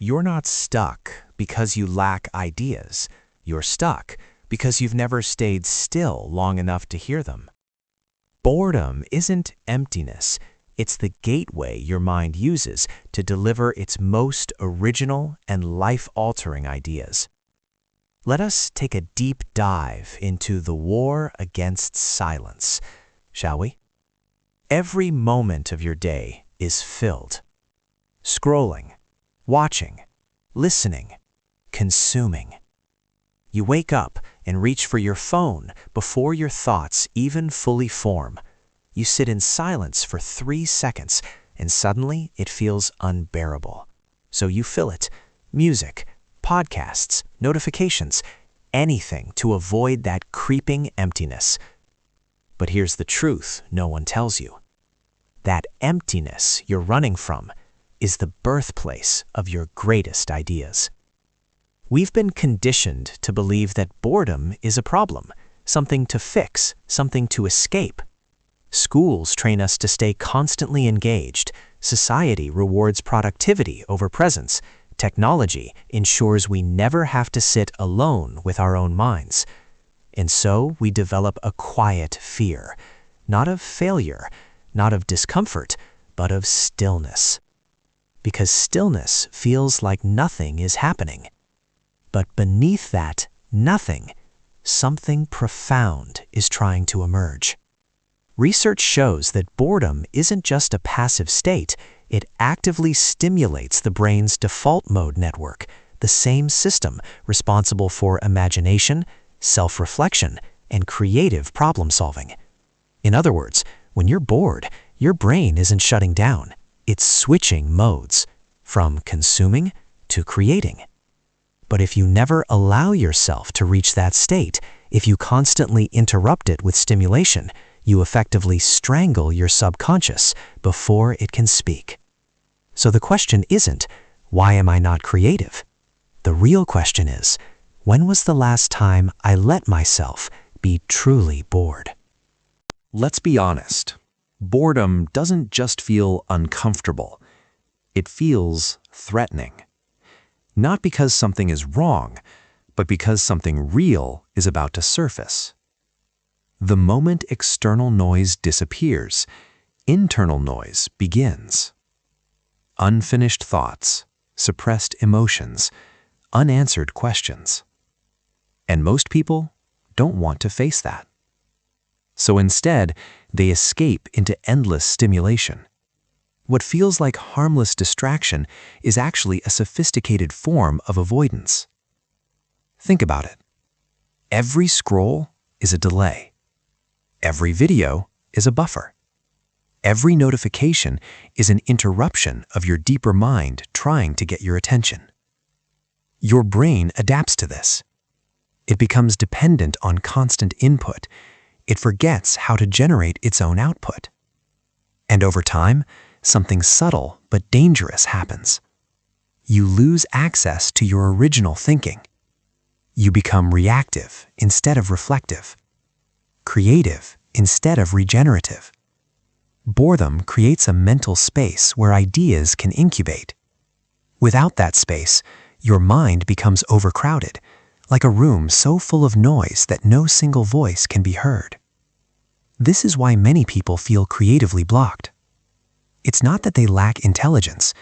You're not stuck because you lack ideas. You're stuck because you've never stayed still long enough to hear them. Boredom isn't emptiness. It's the gateway your mind uses to deliver its most original and life-altering ideas. Let us take a deep dive into the war against silence, shall we? Every moment of your day is filled. Scrolling, watching, listening, consuming. You wake up and reach for your phone before your thoughts even fully form. You sit in silence for 3 seconds, and suddenly it feels unbearable. So you fill it. Music, podcasts, notifications, anything to avoid that creeping emptiness. But here's the truth no one tells you. That emptiness you're running from is the birthplace of your greatest ideas. We've been conditioned to believe that boredom is a problem, something to fix, something to escape. Schools train us to stay constantly engaged. Society rewards productivity over presence. Technology ensures we never have to sit alone with our own minds. And so we develop a quiet fear, not of failure, not of discomfort, but of stillness. Because stillness feels like nothing is happening. But beneath that nothing, something profound is trying to emerge. Research shows that boredom isn't just a passive state, it actively stimulates the brain's default mode network, the same system responsible for imagination, self-reflection, and creative problem-solving. In other words, when you're bored, your brain isn't shutting down, it's switching modes, from consuming to creating. But if you never allow yourself to reach that state, if you constantly interrupt it with stimulation, you effectively strangle your subconscious before it can speak. So the question isn't, why am I not creative? The real question is, when was the last time I let myself be truly bored? Let's be honest. Boredom doesn't just feel uncomfortable. It feels threatening. Not because something is wrong, but because something real is about to surface. The moment external noise disappears, internal noise begins. Unfinished thoughts, suppressed emotions, unanswered questions. And most people don't want to face that. So instead, they escape into endless stimulation. What feels like harmless distraction is actually a sophisticated form of avoidance. Think about it. Every scroll is a delay. Every video is a buffer. Every notification is an interruption of your deeper mind trying to get your attention. Your brain adapts to this. It becomes dependent on constant input. It forgets how to generate its own output. And over time, something subtle but dangerous happens. You lose access to your original thinking. You become reactive instead of reflective, creative instead of regenerative. Boredom creates a mental space where ideas can incubate. Without that space, your mind becomes overcrowded, like a room so full of noise that no single voice can be heard. This is why many people feel creatively blocked. It's not that they lack intelligence,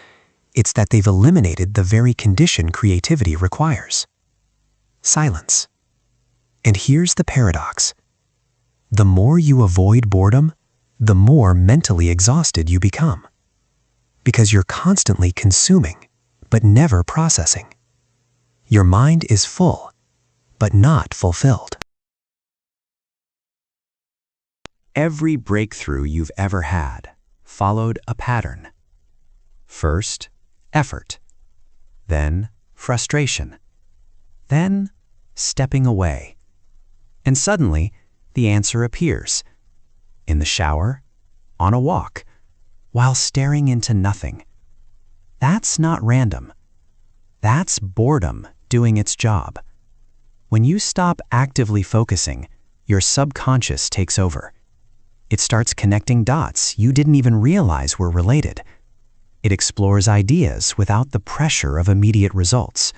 it's that they've eliminated the very condition creativity requires: silence. And here's the paradox. The more you avoid boredom, the more mentally exhausted you become. Because you're constantly consuming, but never processing. Your mind is full, but not fulfilled. Every breakthrough you've ever had followed a pattern. First, effort. Then, frustration. Then, stepping away. And suddenly, the answer appears. In the shower, on a walk, while staring into nothing. That's not random. That's boredom doing its job. When you stop actively focusing, your subconscious takes over. It starts connecting dots you didn't even realize were related. It explores ideas without the pressure of immediate results.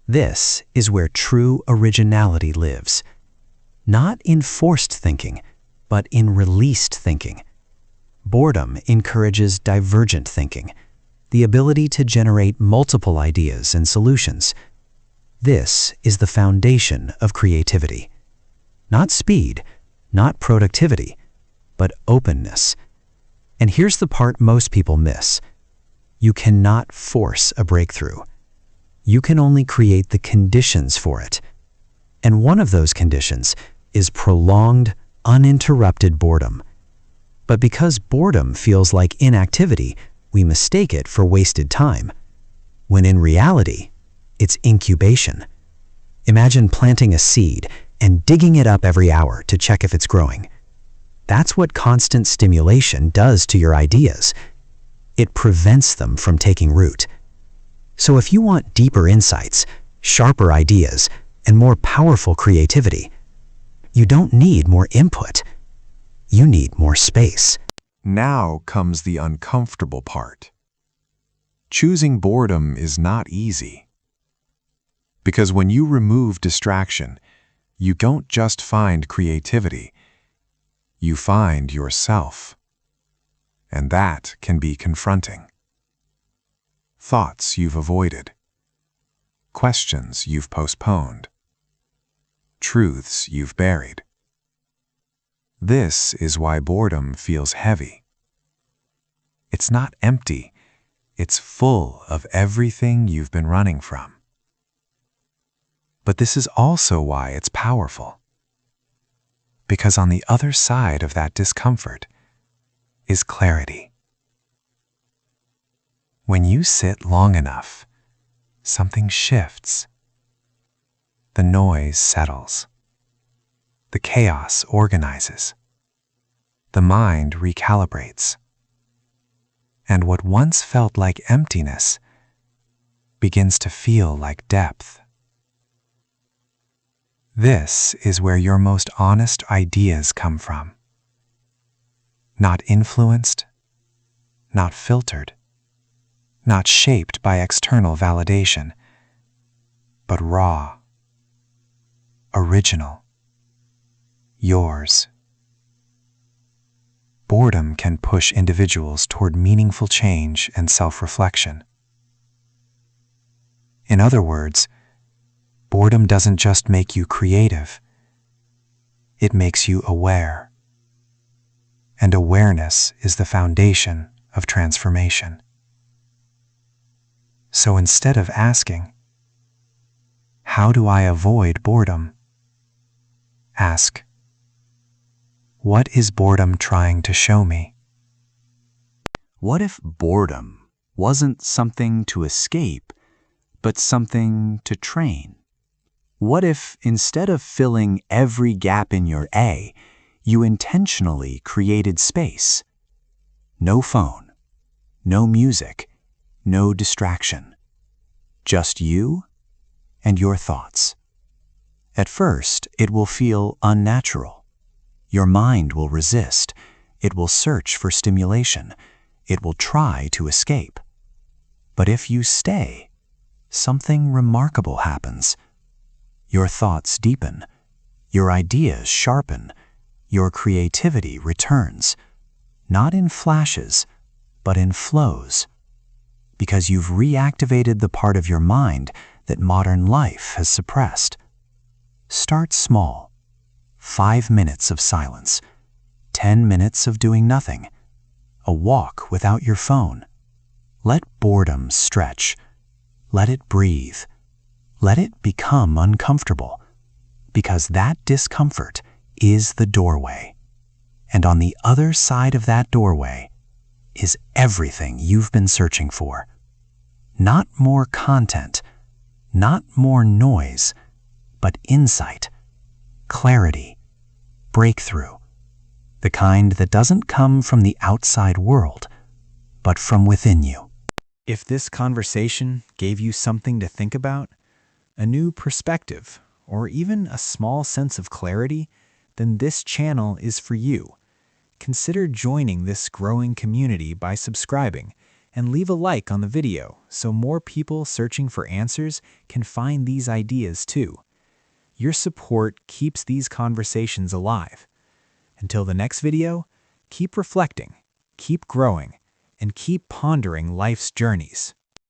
This is where true originality lives. Not in forced thinking, but in released thinking. Boredom encourages divergent thinking, the ability to generate multiple ideas and solutions. This is the foundation of creativity. Not speed, not productivity, but openness. And here's the part most people miss. You cannot force a breakthrough. You can only create the conditions for it. And one of those conditions is prolonged, uninterrupted boredom. But because boredom feels like inactivity, we mistake it for wasted time, when in reality, it's incubation. Imagine planting a seed and digging it up every hour to check if it's growing. That's what constant stimulation does to your ideas. It prevents them from taking root. So if you want deeper insights, sharper ideas, and more powerful creativity, you don't need more input. You need more space. Now comes the uncomfortable part. Choosing boredom is not easy. Because when you remove distraction, you don't just find creativity, you find yourself. And that can be confronting. Thoughts you've avoided, questions you've postponed, truths you've buried. This is why boredom feels heavy. It's not empty, it's full of everything you've been running from. But this is also why it's powerful. Because on the other side of that discomfort is clarity. When you sit long enough, something shifts. The noise settles. The chaos organizes. The mind recalibrates. And what once felt like emptiness begins to feel like depth. This is where your most honest ideas come from. Not influenced, not filtered, not shaped by external validation, but raw, original, yours. Boredom can push individuals toward meaningful change and self-reflection. In other words, boredom doesn't just make you creative, it makes you aware. And awareness is the foundation of transformation. So instead of asking, how do I avoid boredom? Ask, what is boredom trying to show me? What if boredom wasn't something to escape, but something to train? What if instead of filling every gap in your A, you intentionally created space? No phone, no music, no distraction. Just you and your thoughts. At first, it will feel unnatural. Your mind will resist. It will search for stimulation. It will try to escape. But if you stay, something remarkable happens. Your thoughts deepen. Your ideas sharpen. Your creativity returns. Not in flashes, but in flows. Because you've reactivated the part of your mind that modern life has suppressed. Start small. 5 minutes of silence. 10 minutes of doing nothing. A walk without your phone. Let boredom stretch. Let it breathe. Let it become uncomfortable. Because that discomfort is the doorway. And on the other side of that doorway is everything you've been searching for. Not more content, not more noise, but insight, clarity, breakthrough, the kind that doesn't come from the outside world, but from within you. If this conversation gave you something to think about, a new perspective, or even a small sense of clarity, then this channel is for you. Consider joining this growing community by subscribing and leave a like on the video so more people searching for answers can find these ideas too. Your support keeps these conversations alive. Until the next video, keep reflecting, keep growing, and keep pondering life's journeys.